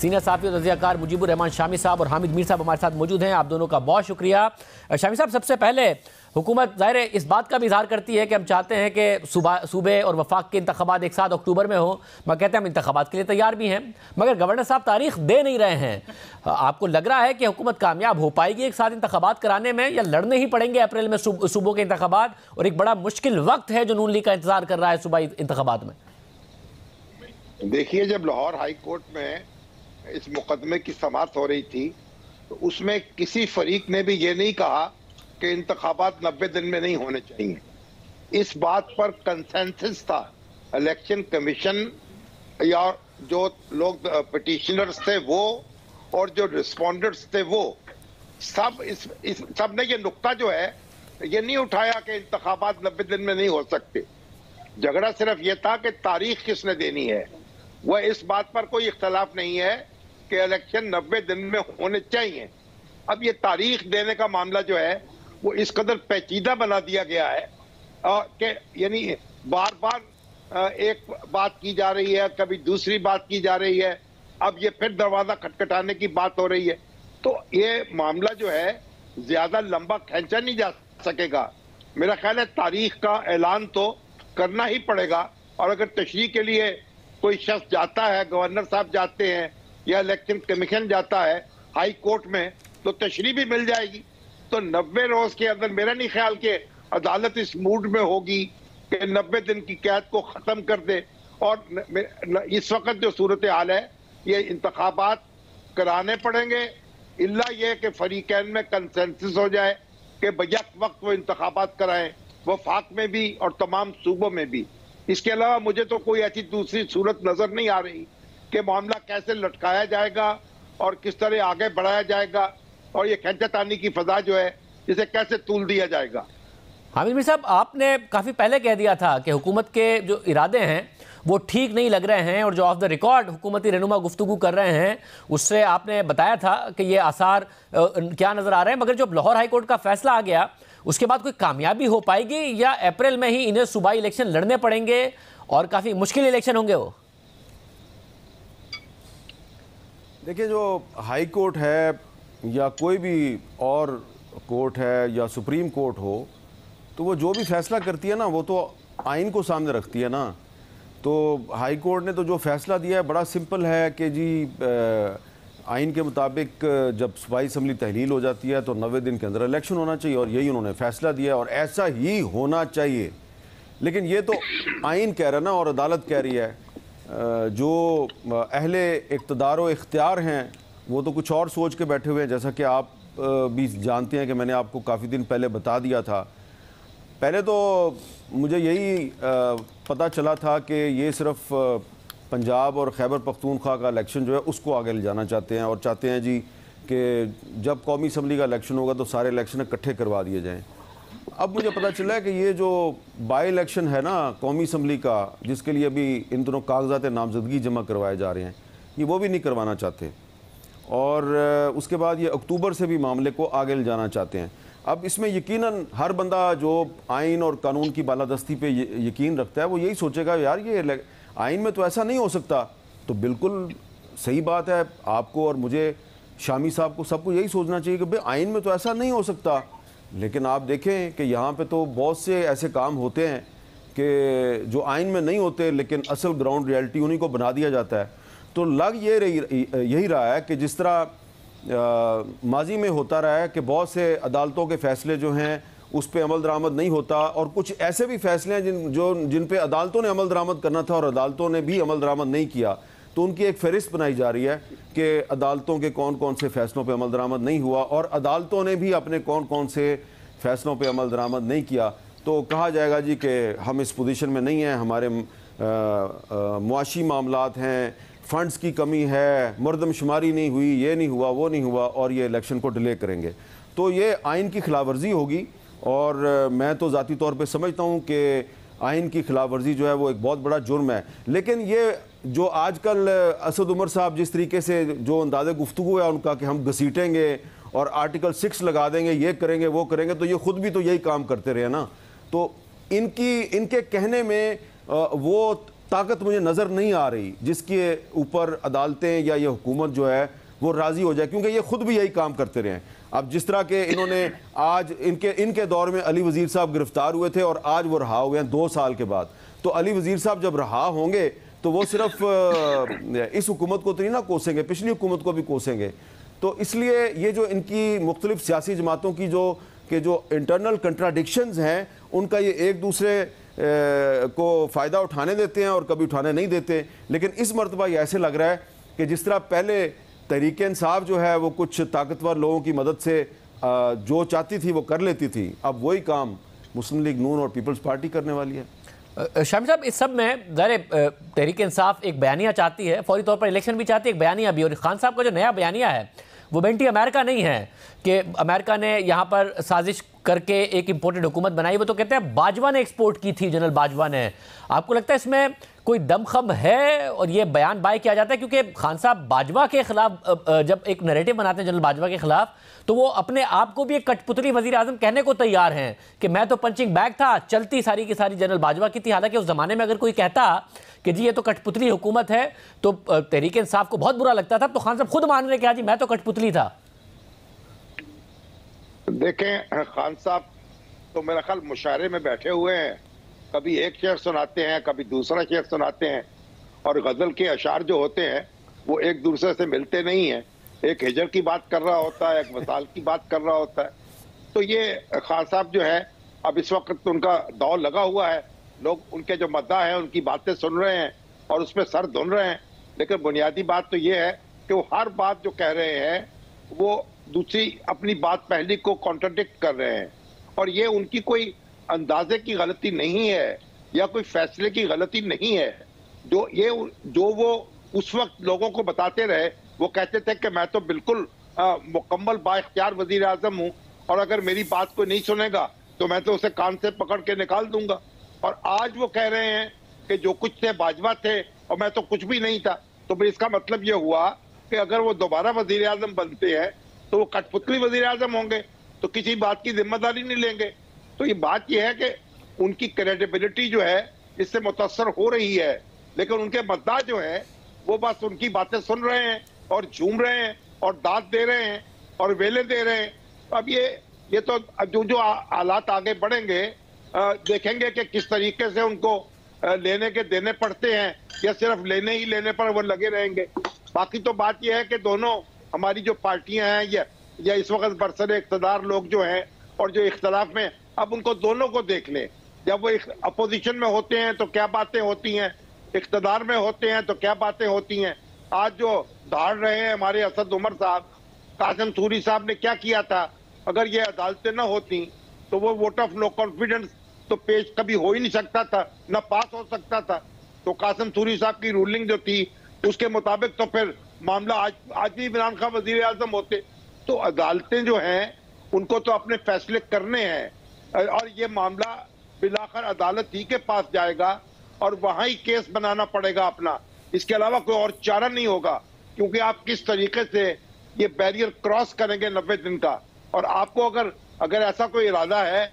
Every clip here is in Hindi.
सीनियर साहब और तज़कियाकार मुजीबुर रहमान शामी साहब और हामिद मीर साहब हमारे साथ मौजूद हैं। आप दोनों का बहुत शुक्रिया। शामी साहब, सबसे पहले हुकूमत ज़ाहिर है इस बात का भी इजहार करती है कि हम चाहते हैं कि सूबे और वफाक के इंतखाबात एक साथ अक्टूबर में हो। मैं कहते हैं हम इंतखाबात के लिए तैयार भी हैं, मगर गवर्नर साहब तारीख दे नहीं रहे हैं। आपको लग रहा है कि हुकूमत कामयाब हो पाएगी एक साथ इंतखाबात कराने में, या लड़ने ही पड़ेंगे अप्रैल में सूबों के इंतखाबात, और एक बड़ा मुश्किल वक्त है जो नून लीग का इंतजार कर रहा है सूबाई इंतखाबात में? देखिए, जब लाहौर हाई कोर्ट में इस मुकदमे की समाअत हो रही थी तो उसमें किसी फरीक ने भी ये नहीं कहा कि इंतखाबात 90 दिन में नहीं होने चाहिए। इस बात पर कंसेंसस था। इलेक्शन कमीशन या जो लोग पिटिशनर्स थे वो और जो रिस्पोंडेंट्स थे वो सब सब ने ये नुक्ता जो है ये नहीं उठाया कि इंतखाबात 90 दिन में नहीं हो सकते। झगड़ा सिर्फ ये था कि तारीख किसने देनी है। वह इस बात पर कोई इख्तलाफ नहीं है कि इलेक्शन 90 दिन में होने चाहिए। अब ये तारीख देने का मामला जो है वो इस कदर पेचीदा बना दिया गया है कि यानी बार बार एक बात की जा रही है, कभी दूसरी बात की जा रही है, अब ये फिर दरवाजा खटखटाने की बात हो रही है। तो ये मामला जो है ज्यादा लंबा खींचा नहीं जा सकेगा। मेरा ख्याल है तारीख का ऐलान तो करना ही पड़ेगा, और अगर तशरीह के लिए कोई शख्स जाता है, गवर्नर साहब जाते हैं या इलेक्शन कमीशन जाता है हाई कोर्ट में, तो तशरीह भी मिल जाएगी। तो 90 रोज के अंदर मेरा नहीं ख्याल कि अदालत इस मूड में होगी कि 90 दिन की कैद को खत्म कर दे। और इस वक्त जो सूरत हाल है ये इंतखाबात कराने पड़ेंगे, इल्ला ये कि फरीकैन में कंसेंसस हो जाए कि बयक वक्त वो इंतखाबात कराएं, वफाक में भी और तमाम सूबों में भी। इसके अलावा मुझे तो कोई ऐसी दूसरी सूरत नजर नहीं आ रही कि मामला कैसे लटकाया जाएगा और किस तरह आगे बढ़ाया जाएगा, और ये खींचातानी की फजा जो है इसे कैसे तूल दिया जाएगा। हामिद मीर साहब, आपने काफ़ी पहले कह दिया था कि हुकूमत के जो इरादे हैं वो ठीक नहीं लग रहे हैं, और जो ऑफ द रिकॉर्ड हुकूमती रहनुमा गुफ्तगू कर रहे हैं उससे आपने बताया था कि ये आसार क्या नज़र आ रहे हैं। मगर जब लाहौर हाई कोर्ट का फैसला आ गया उसके बाद कोई कामयाबी हो पाएगी, या अप्रैल में ही इन्हें सूबाई इलेक्शन लड़ने पड़ेंगे और काफ़ी मुश्किल इलेक्शन होंगे वो? देखिए, जो हाई कोर्ट है या कोई भी और कोर्ट है या सुप्रीम कोर्ट हो, तो वो जो भी फैसला करती है ना वो तो आइन को सामने रखती है ना। तो हाई कोर्ट ने तो जो फैसला दिया है बड़ा सिंपल है कि जी आइन के मुताबिक जब सूबाई असम्बली तहलील हो जाती है तो 90 दिन के अंदर इलेक्शन होना चाहिए, और यही उन्होंने फैसला दिया और ऐसा ही होना चाहिए। लेकिन ये तो आइन कह रहा है ना, और अदालत कह रही है। जो अहले इक़्तिदार व इख्तियार हैं वो तो कुछ और सोच के बैठे हुए हैं, जैसा कि आप भी जानते हैं कि मैंने आपको काफ़ी दिन पहले बता दिया था। पहले तो मुझे यही पता चला था कि ये सिर्फ पंजाब और खैबर पख्तूनख्वा का इलेक्शन जो है उसको आगे ले जाना चाहते हैं, और चाहते हैं जी कि जब कौमी असम्बली का इलेक्शन होगा तो सारे इलेक्शन इकट्ठे करवा दिए जाएँ। अब मुझे पता चला है कि ये जो बाई इलेक्शन है ना कौमी असम्बली का, जिसके लिए अभी इन दोनों कागजात नामजदगी जमा करवाए जा रहे हैं, ये वो भी नहीं करवाना चाहते, और उसके बाद ये अक्टूबर से भी मामले को आगे ले जाना चाहते हैं। अब इसमें यकीनन हर बंदा जो आइन और कानून की बालादस्ती पे यकीन रखता है वो यही सोचेगा यार ये आइन में तो ऐसा नहीं हो सकता। तो बिल्कुल सही बात है, आपको और मुझे, शामी साहब को, सबको यही सोचना चाहिए कि भाई आइन में तो ऐसा नहीं हो सकता। लेकिन आप देखें कि यहाँ पे तो बहुत से ऐसे काम होते हैं कि जो आइन में नहीं होते, लेकिन असल ग्राउंड रियलिटी उन्हीं को बना दिया जाता है। तो लग यही रहा है कि जिस तरह माजी में होता रहा है कि बहुत से अदालतों के फ़ैसले जो हैं उस पर अमल दरामद नहीं होता, और कुछ ऐसे भी फ़ैसले हैं जिन पे अदालतों ने अमल दरामद करना था और अदालतों ने भी अमल दरामद नहीं किया। तो उनकी एक फ़हरिस्त बनाई जा रही है कि अदालतों के कौन कौन से फ़ैसलों पे अमल दरामद नहीं हुआ, और अदालतों ने भी अपने कौन कौन से फ़ैसलों पे अमल दरामद नहीं किया। तो कहा जाएगा जी कि हम इस पोजीशन में नहीं हैं, हमारे मुआशी मामलात हैं, फ़ंड्स की कमी है, मरदमशुमारी नहीं हुई, ये नहीं हुआ, वो नहीं हुआ, और ये इलेक्शन को डिले करेंगे। तो ये आइन की खिलाफ वर्जी होगी, और मैं तो ज़ाती तौर पर समझता हूँ कि आइन की खिलाफ वर्जी जो है वो एक बहुत बड़ा जुर्म है। लेकिन ये जो आजकल असद उमर साहब जिस तरीके से जो अंदाज़े गुफ्तगू है उनका कि हम घसीटेंगे और आर्टिकल 6 लगा देंगे, ये करेंगे, वो करेंगे, तो ये ख़ुद भी तो यही काम करते रहे ना। तो इनके कहने में वो ताकत मुझे नज़र नहीं आ रही जिसके ऊपर अदालतें या ये हुकूमत जो है वो राज़ी हो जाए, क्योंकि ये खुद भी यही काम करते रहे हैं। अब जिस तरह के इन्होंने आज इनके दौर में अली वज़ीर साहब गिरफ्तार हुए थे और आज वो रहा हुए हैं 2 साल के बाद, तो अली वज़ीर साहब जब रहा होंगे तो वो सिर्फ इस हुकूमत को तो नहीं ना कोसेंगे, पिछली हुकूमत को भी कोसेंगे। तो इसलिए ये जो इनकी मुख्तलिफ सियासी जमातों की जो इंटरनल कंट्राडिक्शंस हैं, उनका ये एक दूसरे को फ़ायदा उठाने देते हैं और कभी उठाने नहीं देते। लेकिन इस मरतबा ये ऐसे लग रहा है कि जिस तरह पहले तहरीक इंसाफ जो है वो कुछ ताकतवर लोगों की मदद से जो चाहती थी वो कर लेती थी, अब वही काम मुस्लिम लीग नून और पीपल्स पार्टी करने वाली है। शामी साहब, इस सब में ज़ाहिर तहरीक इंसाफ एक बयानिया चाहती है, फौरी तौर पर इलेक्शन भी चाहती है, एक बयानिया भी। और खान साहब का जो नया बयानिया है वो एंटी अमेरिका नहीं है कि अमेरिका ने यहाँ पर साजिश करके एक इम्पोर्टेड हुकूमत बनाई। वो तो कहते हैं बाजवा ने एक्सपोर्ट की थी, जनरल बाजवा ने। आपको लगता है इसमें कोई दमखम है और ये बयान बाय किया जाता है? क्योंकि खान साहब बाजवा के खिलाफ जब एक नैरेटिव बनाते हैं जनरल बाजवा के खिलाफ, तो वो अपने आप को भी एक कठपुतली वजीर आजम कहने को तैयार हैं कि मैं तो पंचिंग बैग था, चलती सारी की सारी जनरल बाजवा की थी। हालांकि उस जमाने में अगर कोई कहता कि जी ये तो कठपुतली हुकूमत है तो तहरीक इंसाफ को बहुत बुरा लगता था। तो खान साहब खुद मान रहे कि हाँ जी मैं तो कठपुतली था। देखें, खान साहब तो मेरा ख्याल मुशायरे में बैठे हुए हैं, कभी एक शेर सुनाते हैं, कभी दूसरा शेर सुनाते हैं, और गजल के अशार जो होते हैं वो एक दूसरे से मिलते नहीं हैं। एक हिजर की बात कर रहा होता है, एक वसाल की बात कर रहा होता है। तो ये खान साहब जो है, अब इस वक्त उनका दौर लगा हुआ है, लोग उनके जो मद्दा है उनकी बातें सुन रहे हैं और उसमें सर धुन रहे हैं। लेकिन बुनियादी बात तो ये है कि वो हर बात जो कह रहे हैं वो दूसरी अपनी बात पहली को कॉन्ट्राडिक्ट कर रहे हैं। और ये उनकी कोई अंदाजे की गलती नहीं है या कोई फैसले की गलती नहीं है। जो वो उस वक्त लोगों को बताते रहे, वो कहते थे कि मैं तो बिल्कुल मुकम्मल बाइख्तियार वजीर आजम हूँ और अगर मेरी बात को नहीं सुनेगा तो मैं तो उसे कान से पकड़ के निकाल दूंगा। और आज वो कह रहे हैं कि जो कुछ थे बाजवा थे और मैं तो कुछ भी नहीं था। तो फिर इसका मतलब ये हुआ कि अगर वो दोबारा वजीर आजम बनते हैं तो वो कठपुतली वजीर आजम होंगे, तो किसी बात की जिम्मेदारी नहीं लेंगे। तो ये बात ये है कि उनकी क्रेडिबिलिटी जो है इससे मुतासर हो रही है, लेकिन उनके मद्दा जो है वो बस उनकी बातें सुन रहे हैं और झूम रहे हैं और दाद दे रहे हैं और वेले दे रहे हैं। अब ये तो जो हालात आगे बढ़ेंगे देखेंगे कि किस तरीके से उनको लेने के देने पड़ते हैं या सिर्फ लेने ही लेने पर वो लगे रहेंगे। बाकी तो बात यह है कि दोनों हमारी जो पार्टियां हैं या इस वक्त बरसर इख्तदार लोग जो हैं और जो इख्तलाफ में, अब उनको दोनों को देख लें। जब वो अपोजिशन में होते हैं तो क्या बातें होती हैं, इख्तदार में होते हैं तो क्या बातें होती हैं। आज जो धाड़ रहे हैं हमारे असद उमर साहब, कासिम सूरी साहब ने क्या किया था, अगर ये अदालतें न होती तो वो वोट ऑफ नो कॉन्फिडेंस तो पेश कभी हो ही नहीं सकता था, न पास हो सकता था। तो कासिम सूरी साहब की रूलिंग जो थी उसके मुताबिक तो फिर मामला आज भी इमरान खान वजीर आजम होते। तो अदालतें जो हैं उनको तो अपने फैसले करने हैं और ये मामला बिलाखिर अदालत ही के पास जाएगा और वहां ही केस बनाना पड़ेगा अपना। इसके अलावा कोई और चारा नहीं होगा, क्योंकि आप किस तरीके से ये बैरियर क्रॉस करेंगे 90 दिन का। और आपको अगर ऐसा कोई इरादा है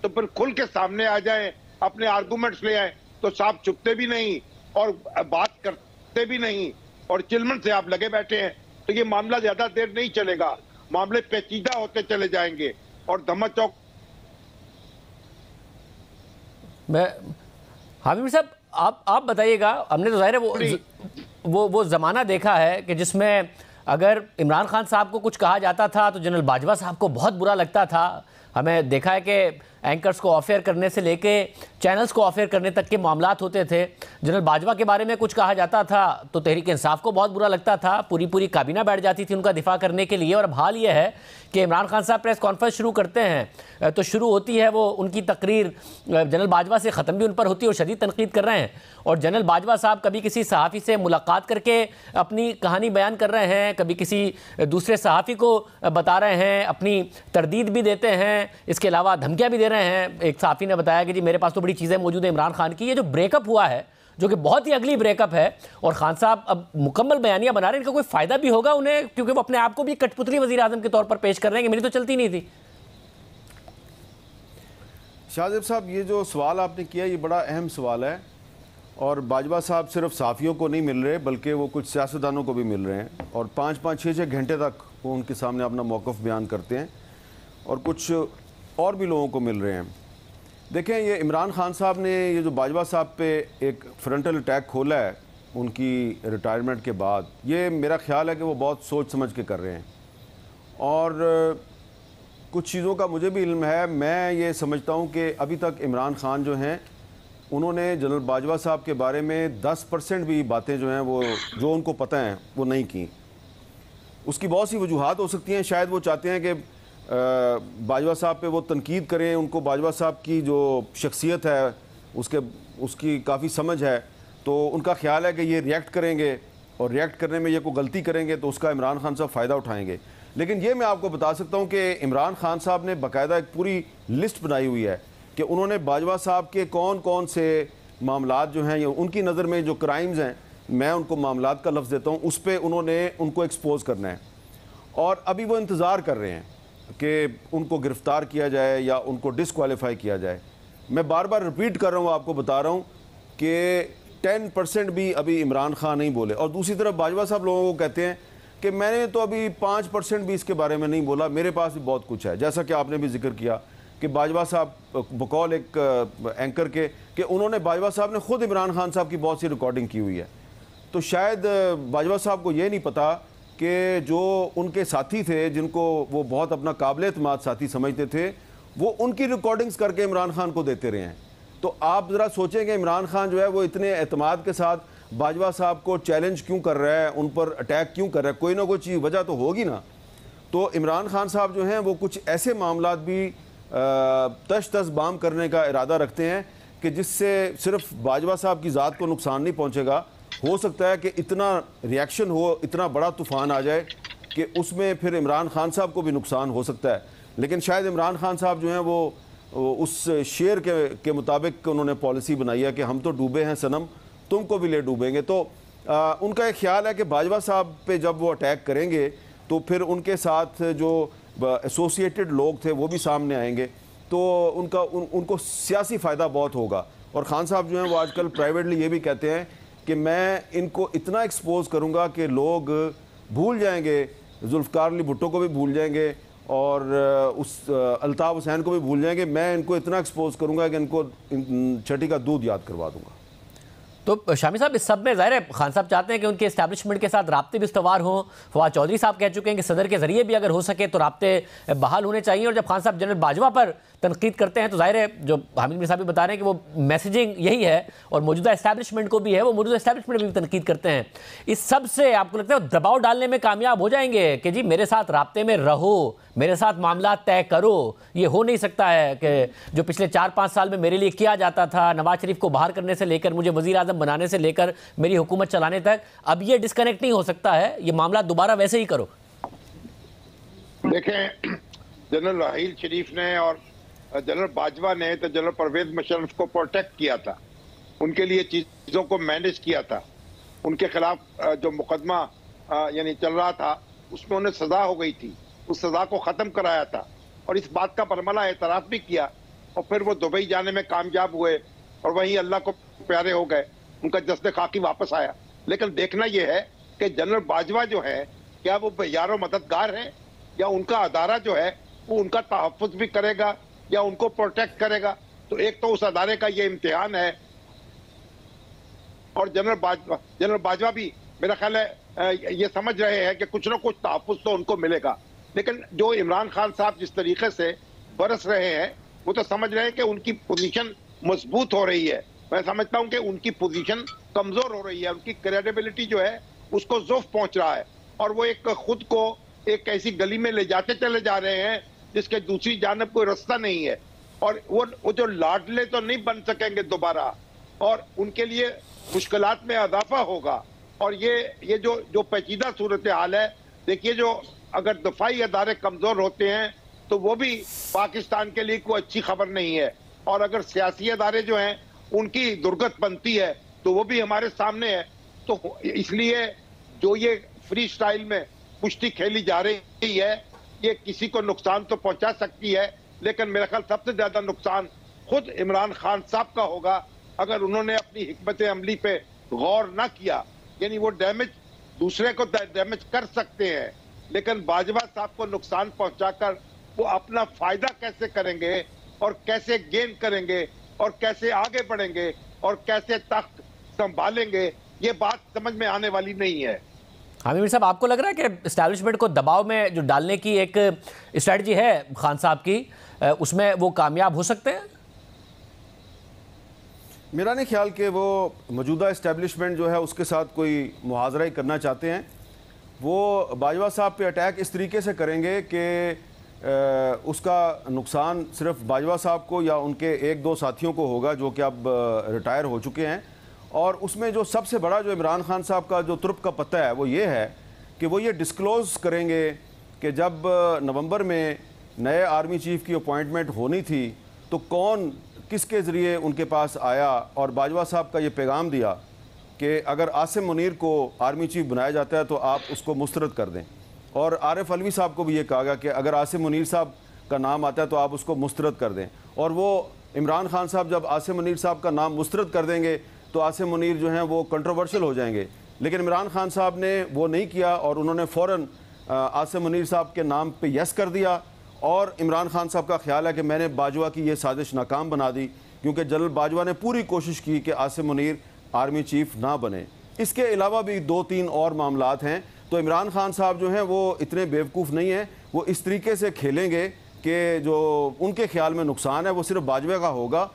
तो फिर खुल के सामने आ जाए, अपने आर्गूमेंट्स ले आए। तो साहब चुपते भी नहीं और बात करते भी नहीं और चिलमन से आप लगे बैठे हैं, तो ये मामला ज्यादा देर नहीं चलेगा, मामले पेचीदा होते चले जाएंगे और धम्मा चौक। हामिद साहब आप बताइएगा, हमने तो जाहिर है वो जमाना देखा है कि जिसमें अगर इमरान खान साहब को कुछ कहा जाता था तो जनरल बाजवा साहब को बहुत बुरा लगता था। हमें देखा है कि एंकर्स को ऑफ एयर करने से लेके चैनल्स को ऑफ एयर करने तक के मामलात होते थे। जनरल बाजवा के बारे में कुछ कहा जाता था तो तहरीक इंसाफ को बहुत बुरा लगता था, पूरी काबीना बैठ जाती थी उनका दिफा करने के लिए। और अब हाल ये है कि इमरान खान साहब प्रेस कॉन्फ्रेंस शुरू करते हैं तो शुरू होती है वो उनकी तकरीर जनरल बाजवा से, ख़त्म भी उन पर होती है और शदीद तनकीद कर रहे हैं। और जनरल बाजवा साहब कभी किसी सहाफ़ी से मुलाकात करके अपनी कहानी बयान कर रहे हैं, कभी किसी दूसरे सहाफ़ी को बता रहे हैं, अपनी तरदीद भी देते हैं, इसके अलावा धमकियाँ भी दे रहे हैं। एक सहाफ़ी ने बताया कि जी मेरे पास तो बड़ी चीज़ें मौजूद है इमरान खान की। ये जो ब्रेकअप हुआ है जो कि बहुत ही अगली ब्रेकअप है और खान साहब अब मुकम्मल बयानियां बना रहे हैं, इनका कोई फ़ायदा भी होगा उन्हें, क्योंकि वो अपने आप को भी कठपुतली वज़ीर आज़म के तौर पर पेश कर रहे हैं कि मेरी तो चलती नहीं थी। शाहजेब साहब, ये जो सवाल आपने किया ये बड़ा अहम सवाल है और बाजवा साहब सिर्फ साफ़ियों को नहीं मिल रहे बल्कि वो कुछ सियासतदानों को भी मिल रहे हैं और 5-5, 6-6 घंटे तक वो उनके सामने अपना मौक़िफ़ बयान करते हैं और कुछ और भी लोगों को मिल रहे हैं। देखें, ये इमरान खान साहब ने ये जो बाजवा साहब पे एक फ्रंटल अटैक खोला है उनकी रिटायरमेंट के बाद, ये मेरा ख्याल है कि वो बहुत सोच समझ के कर रहे हैं और कुछ चीज़ों का मुझे भी इल्म है। मैं ये समझता हूँ कि अभी तक इमरान खान जो हैं उन्होंने जनरल बाजवा साहब के बारे में 10% भी बातें जो हैं वो जो उनको पता हैं वो नहीं की। उसकी बहुत सी वजूहात हो सकती हैं। शायद वो चाहते हैं कि बाजवा साहब पे वो तनकीद करें, उनको बाजवा साहब की जो शख्सियत है उसकी काफ़ी समझ है, तो उनका ख्याल है कि ये रिएक्ट करेंगे और रिएक्ट करने में ये कोई गलती करेंगे तो उसका इमरान खान साहब फ़ायदा उठाएंगे। लेकिन ये मैं आपको बता सकता हूँ कि इमरान खान साहब ने बाकायदा एक पूरी लिस्ट बनाई हुई है कि उन्होंने बाजवा साहब के कौन कौन से मामलात जो हैं या उनकी नज़र में जो क्राइम्स हैं, मैं उनको मामलात का लफ्ज़ देता हूँ, उस पर उन्होंने उनको एक्सपोज करना है और अभी वो इंतज़ार कर रहे हैं कि उनको गिरफ़्तार किया जाए या उनको डिसक्वालीफाई किया जाए। मैं बार बार रिपीट कर रहा हूँ, आपको बता रहा हूँ कि 10% भी अभी इमरान खान नहीं बोले। और दूसरी तरफ बाजवा साहब लोगों को कहते हैं कि मैंने तो अभी 5% भी इसके बारे में नहीं बोला, मेरे पास भी बहुत कुछ है। जैसा कि आपने भी जिक्र किया कि बाजवा साहब बकौल एक एंकर के कि उन्होंने बाजवा साहब ने ख़ुद इमरान खान साहब की बहुत सी रिकॉर्डिंग की हुई है। तो शायद बाजवा साहब को ये नहीं पता कि जो उनके साथी थे जिनको वो बहुत अपना काबिल एतमाद साथी समझते थे, वो उनकी रिकॉर्डिंग्स करके इमरान खान को देते रहे हैं। तो आप ज़रा सोचें कि इमरान खान जो है वो इतने एतमाद के साथ बाजवा साहब को चैलेंज क्यों कर रहा है, उन पर अटैक क्यों कर रहा है, कोई ना कोई चीज़ वजह तो होगी ना। तो इमरान खान साहब जो हैं वो कुछ ऐसे मामलात भी तश तश बाम करने का इरादा रखते हैं कि जिससे सिर्फ बाजवा साहब की ज़ात को नुकसान नहीं पहुँचेगा, हो सकता है कि इतना रिएक्शन हो, इतना बड़ा तूफ़ान आ जाए कि उसमें फिर इमरान खान साहब को भी नुकसान हो सकता है। लेकिन शायद इमरान खान साहब जो हैं वो उस शेर के मुताबिक उन्होंने पॉलिसी बनाई है कि हम तो डूबे हैं सनम, तुमको भी ले डूबेंगे। तो उनका एक ख्याल है कि बाजवा साहब पे जब वो अटैक करेंगे तो फिर उनके साथ जो एसोसिएटेड लोग थे वो भी सामने आएंगे, तो उनको सियासी फ़ायदा बहुत होगा। और खान साहब जो हैं वो आजकल प्राइवेटली ये भी कहते हैं कि मैं इनको इतना एक्सपोज करूँगा कि लोग भूल जाएंगे, जुल्फ़िकार अली भुट्टो को भी भूल जाएंगे और उस अल्ताफ़ हुसैन को भी भूल जाएंगे। मैं इनको इतना एक्सपोज करूँगा कि इनको छठी का दूध याद करवा दूँगा। तो शामी साहब, इस सब में ज़ाहिर है खान साहब चाहते हैं कि उनके इस्टेब्लिशमेंट के साथ राब्ते भी इस्तवार हों। फवाद चौधरी साहब कह चुके हैं कि सदर के ज़रिए भी अगर हो सके तो राब्ते बहाल होने चाहिए। और जब खान साहब जनरल बाजवा पर तनकीद करते हैं तो ज़ाहिर है जो हामिद मीर साहब भी बता रहे हैं कि वो मैसेजिंग यही है और मौजूदा इस्टेब्लिशमेंट को भी है, वो मौजूदा इस्टेब्लिशमेंट भी तनकीद करते हैं। इस सब से आपको लगता है दबाव डालने में कामयाब हो जाएंगे कि जी मेरे साथ राब्ते में रहो, मेरे साथ मामला तय करो? ये हो नहीं सकता है कि जो पिछले 4-5 साल में मेरे लिए किया जाता था, नवाज शरीफ को बाहर करने से लेकर मुझे वज़ीर आज़म बनाने से लेकर मेरी हुकूमत चलाने तक, अब ये डिस्कनेक्ट नहीं हो सकता है, ये मामला दोबारा वैसे ही करो। देखें, जनरल राहील शरीफ ने और जनरल बाजवा ने तो जनरल परवेज मुशर्रफ को प्रोटेक्ट किया था, उनके लिए चीज़ों को मैनेज किया था। उनके खिलाफ जो मुकदमा यानी चल रहा था उसमें उन्हें सज़ा हो गई थी, उस सज़ा को ख़त्म कराया था और इस बात का बरमला एतराफ़ भी किया। और फिर वो दुबई जाने में कामयाब हुए और वहीं अल्लाह को प्यारे हो गए, उनका जश्न खाकी वापस आया। लेकिन देखना यह है कि जनरल बाजवा जो है क्या वो यारो मददगार है या उनका अदारा जो है वो उनका तहफ़्फ़ुज़ भी करेगा या उनको प्रोटेक्ट करेगा? तो एक तो उस अदारे का ये इम्तिहान है। और जनरल बाजवा भी मेरा ख्याल है ये समझ रहे हैं कि कुछ ना कुछ तहफ़्फ़ुज़ तो उनको मिलेगा। लेकिन जो इमरान खान साहब जिस तरीके से बरस रहे हैं वो तो समझ रहे हैं कि उनकी पोजीशन मजबूत हो रही है। मैं समझता हूं कि उनकी पोजीशन कमजोर हो रही है, उनकी क्रेडिबिलिटी जो है उसको ज़ोफ़ पहुंच रहा है और वो एक खुद को एक ऐसी गली में ले जाते चले जा रहे हैं जिसके दूसरी जानब कोई रास्ता नहीं है। और वो जो लाडले तो नहीं बन सकेंगे दोबारा और उनके लिए मुश्किलात में इजाफा होगा। और ये जो पेचीदा सूरत हाल है, देखिए, जो अगर दफाई अदारे कमजोर होते हैं तो वो भी पाकिस्तान के लिए कोई अच्छी खबर नहीं है। और अगर सियासी अदारे जो हैं उनकी दुर्गत बनती है तो वो भी हमारे सामने है। तो इसलिए जो ये फ्री स्टाइल में कुश्ती खेली जा रही है ये किसी को नुकसान तो पहुंचा सकती है, लेकिन मेरा ख्याल सबसे ज्यादा नुकसान खुद इमरान खान साहब का होगा अगर उन्होंने अपनी हिकमत अमली पे गौर ना किया, यानी वो डैमेज दूसरे को डैमेज कर सकते हैं, लेकिन बाजवा साहब को नुकसान पहुंचाकर वो अपना फायदा कैसे करेंगे और कैसे गेन करेंगे और कैसे आगे बढ़ेंगे और कैसे तख्त संभालेंगे, ये बात समझ में आने वाली नहीं है। हामिद मीर साहब, आपको लग रहा है कि एस्टैब्लिशमेंट को दबाव में जो डालने की एक स्ट्रेटजी है खान साहब की, उसमें वो कामयाब हो सकते हैं? मेरा नहीं ख्याल कि वो मौजूदा इस्टेब्लिशमेंट जो है उसके साथ कोई मुहाजरा ही करना चाहते हैं। वो बाजवा साहब पे अटैक इस तरीके से करेंगे कि उसका नुकसान सिर्फ बाजवा साहब को या उनके एक दो साथियों को होगा जो कि अब रिटायर हो चुके हैं। और उसमें जो सबसे बड़ा जो इमरान खान साहब का जो तुर्प का पत्ता है वो ये है कि वो ये डिस्क्लोज़ करेंगे कि जब नवंबर में नए आर्मी चीफ़ की अपॉइंटमेंट होनी थी तो कौन किसके ज़रिए उनके पास आया और बाजवा साहब का ये पैगाम दिया कि अगर आसिम मुनीर को आर्मी चीफ़ बनाया जाता है तो आप उसको मुस्तरद कर दें। और आरिफ अलवी साहब को भी ये कहा गया कि अगर आसिम मुनीर साहब का नाम आता है तो आप उसको मुस्तरद कर दें। और वो इमरान खान साहब जब आसिम मुनीर साहब का नाम मुस्तरद कर देंगे तो आसिम मुनीर जो हैं वो कंट्रोवर्शियल हो जाएंगे। लेकिन इमरान खान साहब ने वो नहीं किया और उन्होंने फ़ौरन आसिम मुनीर साहब के नाम पे यस कर दिया। और इमरान खान साहब का ख्याल है कि मैंने बाजवा की ये साजिश नाकाम बना दी, क्योंकि जनरल बाजवा ने पूरी कोशिश की कि आसिम मुनीर आर्मी चीफ़ ना बने। इसके अलावा भी 2-3 और मामलात हैं। तो इमरान खान साहब जो हैं वो इतने बेवकूफ़ नहीं हैं, वो इस तरीके से खेलेंगे कि जो उनके ख्याल में नुकसान है वो सिर्फ बाजवा का होगा,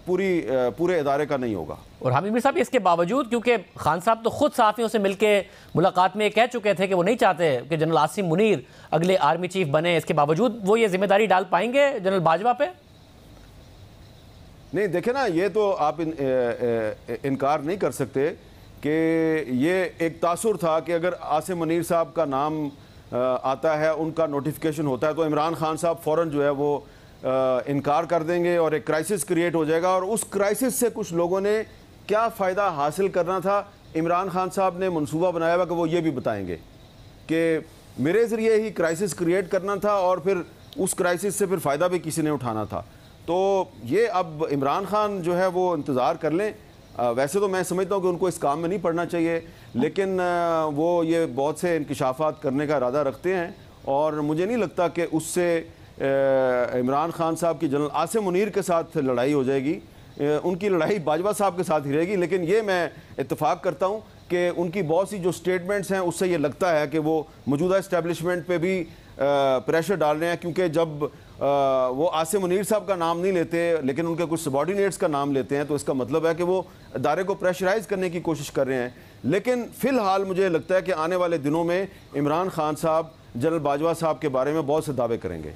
पूरे इदारे का नहीं होगा। और हामिद मीर साहब, इसके बावजूद क्योंकि खान साहब तो खुद सहाफ़ियों से मिलकर मुलाकात में कह चुके थे कि वो नहीं चाहते कि जनरल आसिम मुनीर अगले आर्मी चीफ बने, इसके बावजूद वो ये जिम्मेदारी डाल पाएंगे जनरल बाजवा पे? नहीं, देखे ना, ये तो आप इनकार नहीं कर सकते कि ये एक तासुर था कि अगर आसिम मुनीर साहब का नाम आता है, उनका नोटिफिकेशन होता है, तो इमरान खान साहब फ़ौरन जो है वो इनकार कर देंगे और एक क्राइसिस क्रिएट हो जाएगा। और उस क्राइसिस से कुछ लोगों ने क्या फ़ायदा हासिल करना था, इमरान खान साहब ने मंसूबा बनाया हुआ कि वो ये भी बताएंगे कि मेरे ज़रिए ही क्राइसिस क्रिएट करना था और फिर उस क्राइसिस से फिर फ़ायदा भी किसी ने उठाना था। तो ये अब इमरान खान जो है वो इंतज़ार कर लें। वैसे तो मैं समझता हूँ कि उनको इस काम में नहीं पड़ना चाहिए, लेकिन वो ये बहुत से इंकिशाफात करने का इरादा रखते हैं और मुझे नहीं लगता कि उससे इमरान खान साहब की जनरल आसिम मुनीर के साथ लड़ाई हो जाएगी। उनकी लड़ाई बाजवा साहब के साथ ही रहेगी। लेकिन ये मैं इत्तेफाक करता हूँ कि उनकी बहुत सी जो स्टेटमेंट्स हैं उससे ये लगता है कि वो मौजूदा इस्टेब्लिशमेंट पे भी प्रेशर डाल रहे हैं, क्योंकि जब वो आसिम मुनीर साहब का नाम नहीं लेते लेकिन उनके कुछ सबॉर्डिनेट्स का नाम लेते हैं तो इसका मतलब है कि वो अदारे को प्रेशराइज करने की कोशिश कर रहे हैं। लेकिन फ़िलहाल मुझे लगता है कि आने वाले दिनों में इमरान खान साहब जनरल बाजवा साहब के बारे में बहुत से दावे करेंगे।